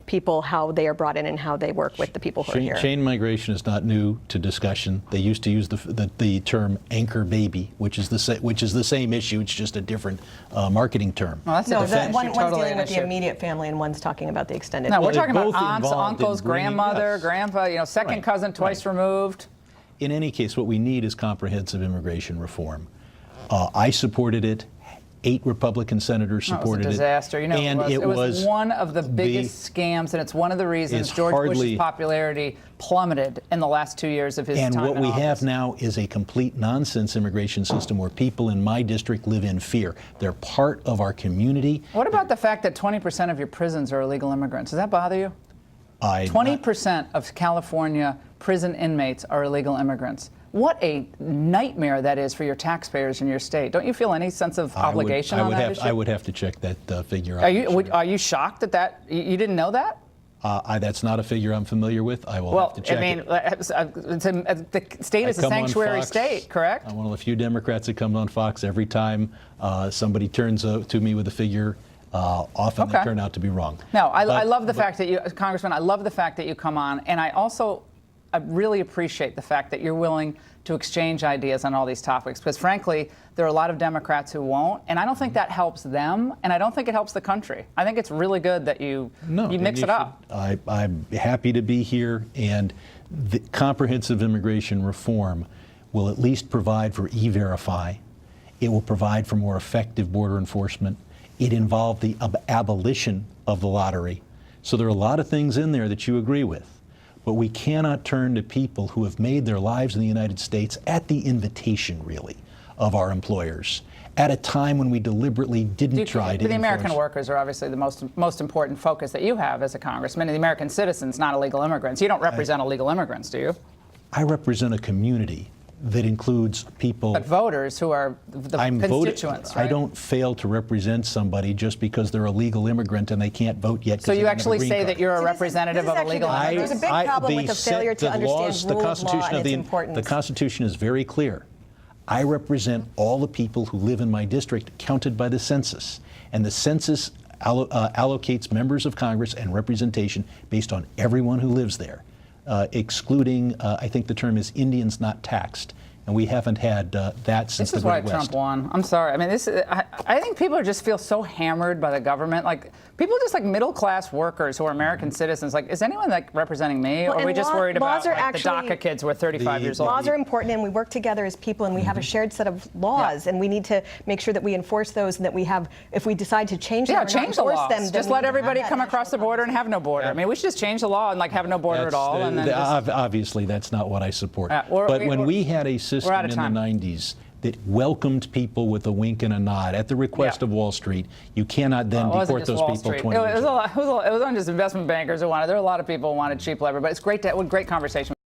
people, how they are brought in and how they work with the people who are here. Chain migration is not new to discussion. They used to use the term anchor baby, which is the same issue. It's just a different marketing term. Well, that's one's totally dealing with issue. the immediate family, and one's talking about the extended. No, family. we're talking about both aunts, involved in uncles, bringing- grandmother, yes. grandpa, you know, second Right. cousin twice removed. In any case, what we need is comprehensive immigration reform. I supported it. 8 Republican senators supported it was a disaster. You know, and it was one of the biggest scams, and it's one of the reasons George Bush's popularity plummeted in the last 2 years of his time in office. And what we have now is a complete nonsense immigration system where people in my district live in fear. They're part of our community. What about the fact that 20% of your prisons are illegal immigrants? Does that bother you? 20% of California prison inmates are illegal immigrants. What a nightmare that is for your taxpayers in your state. Don't you feel any sense of obligation on that issue? I would have to check that figure out. Are you shocked that you didn't know that? That's not a figure I'm familiar with. I will have to check it. The state is a sanctuary state, correct? I'm one of the few Democrats that comes on Fox every time somebody turns to me with a figure. Often they turn out to be wrong. No, I love the fact that you, Congressman, I love the fact that you come on, and I really appreciate the fact that you're willing to exchange ideas on all these topics, because frankly, there are a lot of Democrats who won't, and I don't think that helps them, and I don't think it helps the country. I think it's really good that you mix it up. I'm happy to be here, and the comprehensive immigration reform will at least provide for E-Verify. It will provide for more effective border enforcement. It involved the abolition of the lottery. So there are a lot of things in there that you agree with. But we cannot turn to people who have made their lives in the United States at the invitation, really, of our employers, at a time when we deliberately didn't try to But the American workers are obviously the most important focus that you have as a congressman, and the American citizens, not illegal immigrants. You don't represent illegal immigrants, do you? I represent a community that includes people. But voters who are the constituents, right? I don't fail to represent somebody just because they're a legal immigrant and they can't vote yet. So you actually say that you're a representative of illegal immigrants? There's a big problem with the failure to understand rule of law and its importance. The Constitution is very clear. I represent all the people who live in my district counted by the census. And the census allocates members of Congress and representation based on everyone who lives there. Excluding, I think the term is Indians not taxed. And we haven't had that since the Great West. This is why Trump won. I'm sorry. I mean, I think people just feel so hammered by the government. Like, people just like middle-class workers who are American citizens. Like, is anyone like representing me? Or are we just worried about like, the DACA kids who are 35 years old? Laws are important, and we work together as people, and we have a shared set of laws, and we need to make sure that we enforce those, and that we have, if we decide to change them or change not the enforce laws. them, just let everybody come across the border and have no border. I mean, we should just change the law and like have no border at all. And then obviously, that's not what I support. But when we had a system in the 90s that welcomed people with a wink and a nod at the request of Wall Street, you cannot then deport those people 20 years ago. It wasn't just investment bankers who wanted. There were a lot of people who wanted cheap labor, but it's great to have a great conversation.